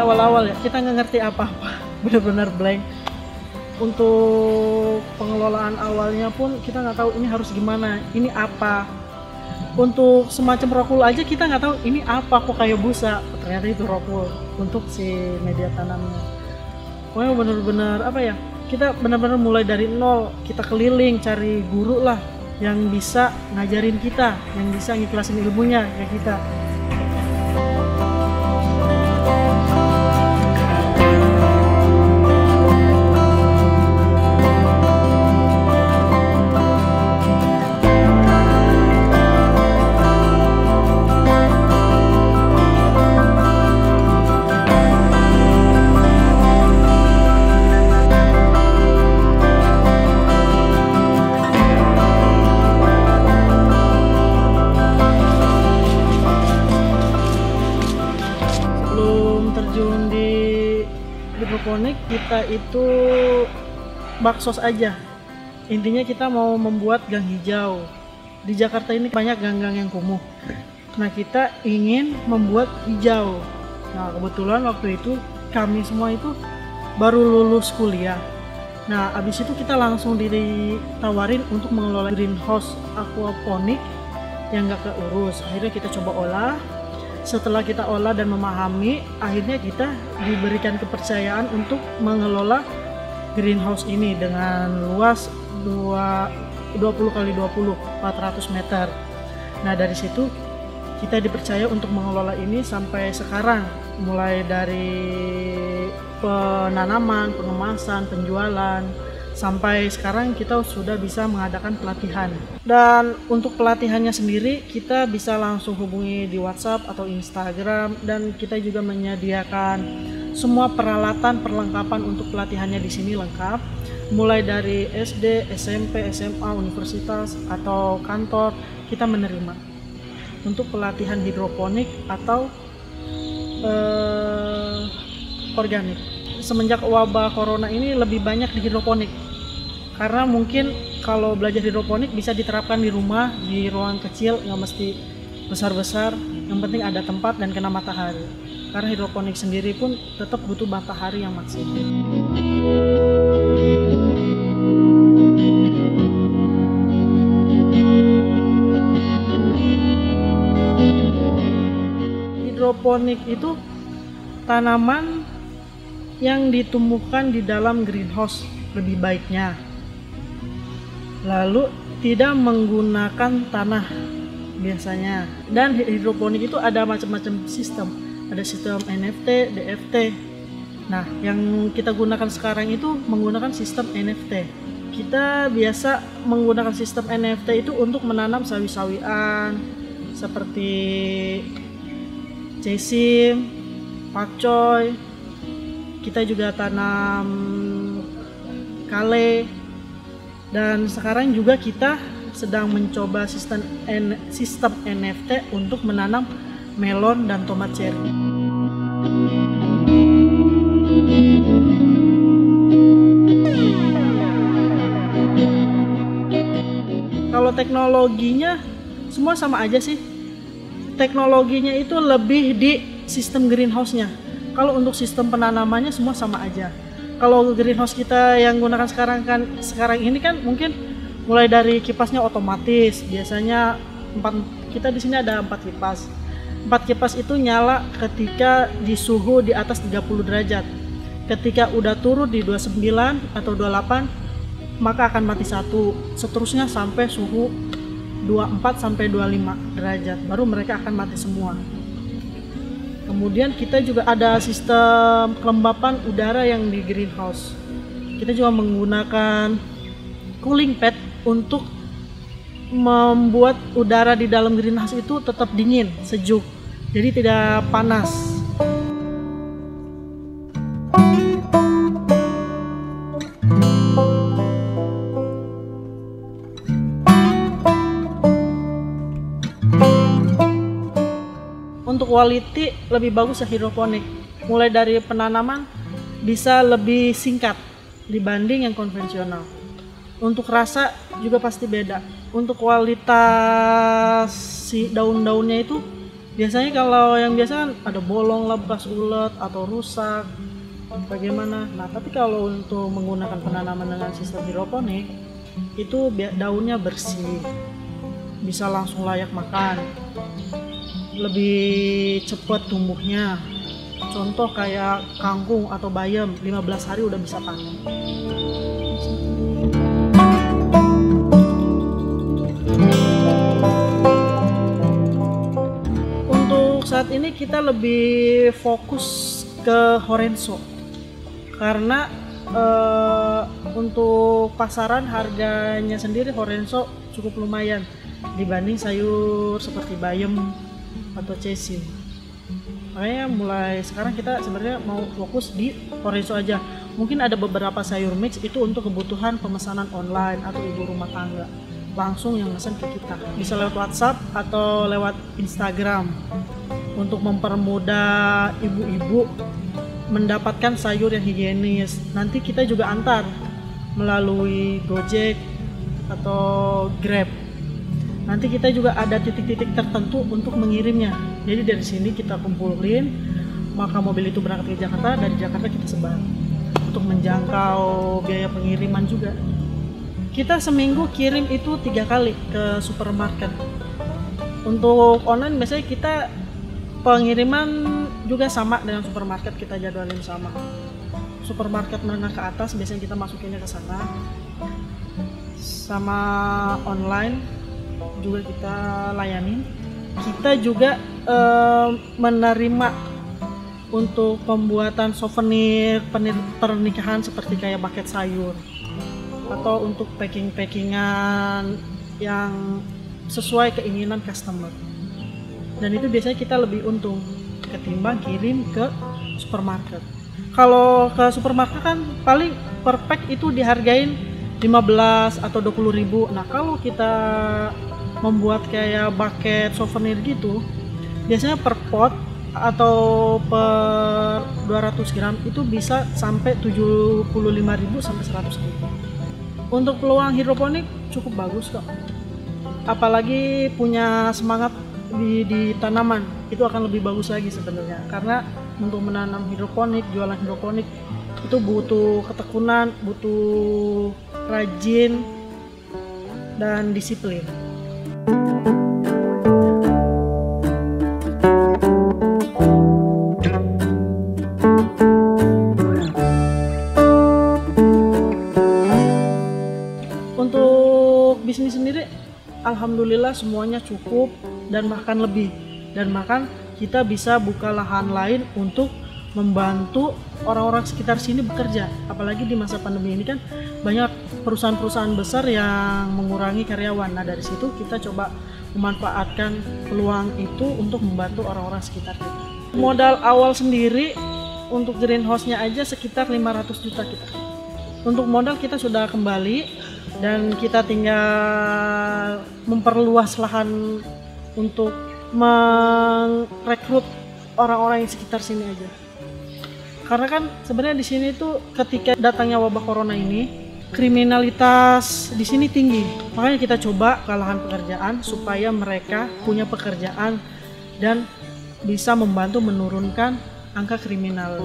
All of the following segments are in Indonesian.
awal-awal ya, kita nggak ngerti apa-apa, benar-benar blank. Untuk pengelolaan awalnya pun kita nggak tahu ini harus gimana, ini apa. Untuk semacam rockwool aja kita nggak tahu ini apa, kok kayak busa, ternyata itu rockwool untuk si media tanamnya. Pokoknya benar-benar apa ya, kita benar-benar mulai dari nol, kita keliling cari guru lah yang bisa ngajarin kita, yang bisa ngiklasin ilmunya kayak kita. Hidroponik kita itu baksos aja, intinya kita mau membuat gang hijau. Di Jakarta ini banyak gang-gang yang kumuh, nah kita ingin membuat hijau. Nah kebetulan waktu itu kami semua itu baru lulus kuliah. Nah abis itu kita langsung ditawarin untuk mengelola greenhouse aquaponik yang gak keurus. Akhirnya kita coba olah. Setelah kita olah dan memahami, akhirnya kita diberikan kepercayaan untuk mengelola greenhouse ini dengan luas 20 kali 20, 400 meter. Nah dari situ kita dipercaya untuk mengelola ini sampai sekarang, mulai dari penanaman, pengemasan, penjualan, sampai sekarang kita sudah bisa mengadakan pelatihan. Dan untuk pelatihannya sendiri kita bisa langsung hubungi di WhatsApp atau Instagram, dan kita juga menyediakan semua peralatan perlengkapan untuk pelatihannya di sini lengkap, mulai dari SD, SMP, SMA, universitas atau kantor kita menerima untuk pelatihan hidroponik atau organik. Semenjak wabah corona ini lebih banyak di hidroponik, karena mungkin kalau belajar hidroponik bisa diterapkan di rumah, di ruang kecil, nggak mesti besar-besar, yang penting ada tempat dan kena matahari. Karena hidroponik sendiri pun tetap butuh matahari yang maksimal. Hidroponik itu tanaman yang ditumbuhkan di dalam greenhouse lebih baiknya, lalu tidak menggunakan tanah biasanya. Dan hidroponik itu ada macam-macam sistem, ada sistem NFT, DFT. Nah yang kita gunakan sekarang itu menggunakan sistem NFT. Kita biasa menggunakan sistem NFT itu untuk menanam sawi-sawian seperti cesim, pakcoy. Kita juga tanam kale, dan sekarang juga kita sedang mencoba sistem NFT untuk menanam melon dan tomat cherry. Kalau teknologinya semua sama aja sih. Teknologinya itu lebih di sistem greenhouse-nya. Kalau untuk sistem penanamannya semua sama aja. Kalau greenhouse kita yang gunakan sekarang ini kan mungkin mulai dari kipasnya otomatis. Biasanya kita di sini ada 4 kipas. 4 kipas itu nyala ketika di suhu di atas 30 derajat. Ketika udah turun di 29 atau 28, maka akan mati satu. Seterusnya sampai suhu 24 sampai 25 derajat, baru mereka akan mati semua. Kemudian kita juga ada sistem kelembapan udara yang di greenhouse. Kita juga menggunakan cooling pad untuk membuat udara di dalam greenhouse itu tetap dingin, sejuk, jadi tidak panas. Untuk quality lebih bagus ya hidroponik. Mulai dari penanaman bisa lebih singkat dibanding yang konvensional. Untuk rasa juga pasti beda. Untuk kualitas si daun-daunnya itu Biasanya kalau yang biasa kan ada bolong lah, bekas ulet atau rusak bagaimana. Nah tapi kalau untuk menggunakan penanaman dengan sistem hidroponik itu daunnya bersih, bisa langsung layak makan, lebih cepat tumbuhnya. Contoh kayak kangkung atau bayam 15 hari udah bisa panen. Untuk saat ini kita lebih fokus ke Horenzo karena untuk pasaran harganya sendiri Horenzo cukup lumayan dibanding sayur seperti bayam atau cesim. Makanya mulai sekarang kita sebenarnya mau fokus di Horenzo aja. Mungkin ada beberapa sayur mix itu untuk kebutuhan pemesanan online atau ibu rumah tangga langsung yang pesan ke kita, bisa lewat WhatsApp atau lewat Instagram untuk mempermudah ibu-ibu mendapatkan sayur yang higienis. Nanti kita juga antar melalui Gojek atau Grab. Nanti kita juga ada titik-titik tertentu untuk mengirimnya. Jadi dari sini kita kumpulin, maka mobil itu berangkat ke Jakarta, dari Jakarta kita sebar untuk menjangkau biaya pengiriman juga. Kita seminggu kirim itu 3 kali ke supermarket. Untuk online biasanya kita pengiriman juga sama dengan supermarket, kita jadwalin sama. Supermarket menengah ke atas biasanya kita masukinnya ke sana. Sama online juga kita layanin. Kita juga menerima untuk pembuatan souvenir pernikahan seperti kayak buket sayur atau untuk packing-packingan yang sesuai keinginan customer. Dan itu biasanya kita lebih untung ketimbang kirim ke supermarket. Kalau ke supermarket kan paling per pack itu dihargain 15 atau 20 ribu. Nah kalau kita membuat kayak bucket souvenir gitu, biasanya per pot atau per 200 gram itu bisa sampai 75.000 sampai 100.000. Untuk peluang hidroponik cukup bagus kok, apalagi punya semangat di tanaman itu akan lebih bagus lagi sebenarnya, karena untuk menanam hidroponik, jualan hidroponik itu butuh ketekunan, butuh rajin dan disiplin. Untuk bisnis sendiri alhamdulillah semuanya cukup dan bahkan lebih, dan bahkan kita bisa buka lahan lain untuk membantu orang-orang sekitar sini bekerja. Apalagi di masa pandemi ini kan banyak perusahaan-perusahaan besar yang mengurangi karyawan. Nah dari situ kita coba memanfaatkan peluang itu untuk membantu orang-orang sekitar kita. Modal awal sendiri untuk greenhouse-nya aja sekitar 500 juta kita. Untuk modal kita sudah kembali dan kita tinggal memperluas lahan untuk merekrut orang-orang yang sekitar sini aja. Karena kan sebenarnya di sini tuh ketika datangnya wabah corona ini, kriminalitas di sini tinggi. Makanya kita coba ke lahan pekerjaan supaya mereka punya pekerjaan dan bisa membantu menurunkan angka kriminal.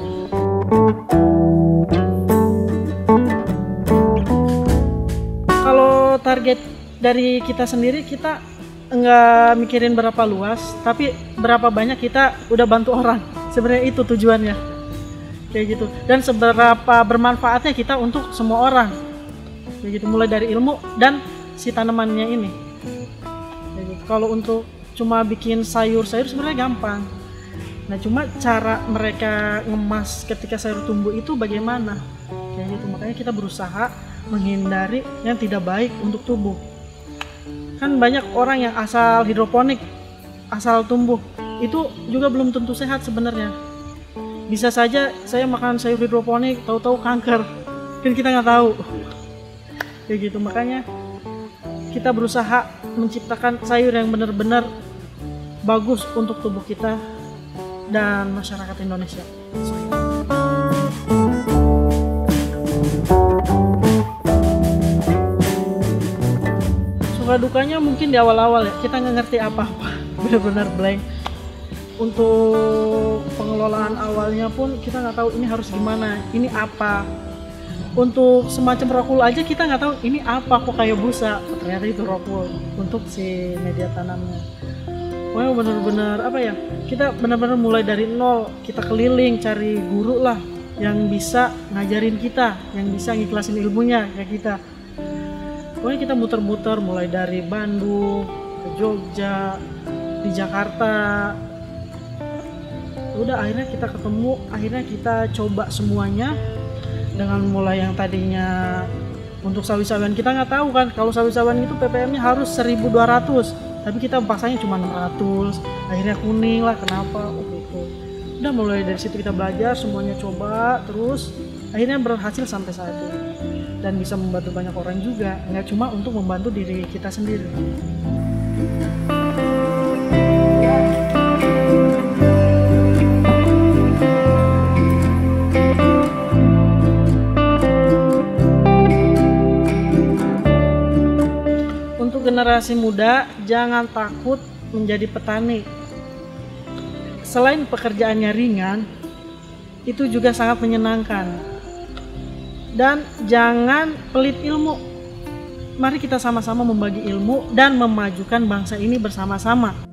Kalau target dari kita sendiri, kita nggak mikirin berapa luas, tapi berapa banyak kita udah bantu orang. Sebenarnya itu tujuannya, kayak gitu. Dan seberapa bermanfaatnya kita untuk semua orang, kayak gitu. Mulai dari ilmu dan si tanamannya ini. Kayak gitu. Kalau untuk cuma bikin sayur-sayur sebenarnya gampang. Nah cuma cara mereka ngemas ketika sayur tumbuh itu bagaimana, kayak gitu. Makanya kita berusaha menghindari yang tidak baik untuk tubuh. Kan banyak orang yang asal hidroponik, asal tumbuh, itu juga belum tentu sehat sebenarnya. Bisa saja saya makan sayur hidroponik, tahu-tahu kanker, kan kita nggak tahu. Kayak gitu, makanya kita berusaha menciptakan sayur yang benar-benar bagus untuk tubuh kita dan masyarakat Indonesia. Suka dukanya mungkin di awal-awal ya, kita nggak ngerti apa-apa, benar-benar blank. Untuk pengelolaan awalnya pun kita nggak tahu ini harus gimana, ini apa. Untuk semacam rockwool aja kita nggak tahu ini apa, kok kayak busa, ternyata itu rockwool untuk si media tanamnya. Pokoknya bener-bener apa ya, kita benar-benar mulai dari nol, kita keliling cari guru lah yang bisa ngajarin kita, yang bisa ngiklasin ilmunya kayak kita. Pokoknya kita muter-muter mulai dari Bandung ke Jogja, di Jakarta. Udah akhirnya kita ketemu, akhirnya kita coba semuanya. Dengan mulai yang tadinya untuk sawi-sawian kita nggak tahu kan, kalau sawi-sawian itu ppm-nya harus 1.200, tapi kita pasangnya cuma 600. Akhirnya kuning lah, kenapa? Oh gitu. Udah mulai dari situ kita belajar, semuanya coba terus, akhirnya berhasil sampai saat ini dan bisa membantu banyak orang juga, nggak cuma untuk membantu diri kita sendiri. Generasi muda jangan takut menjadi petani. Selain pekerjaannya ringan, itu juga sangat menyenangkan. Dan jangan pelit ilmu. Mari kita sama-sama membagi ilmu dan memajukan bangsa ini bersama-sama.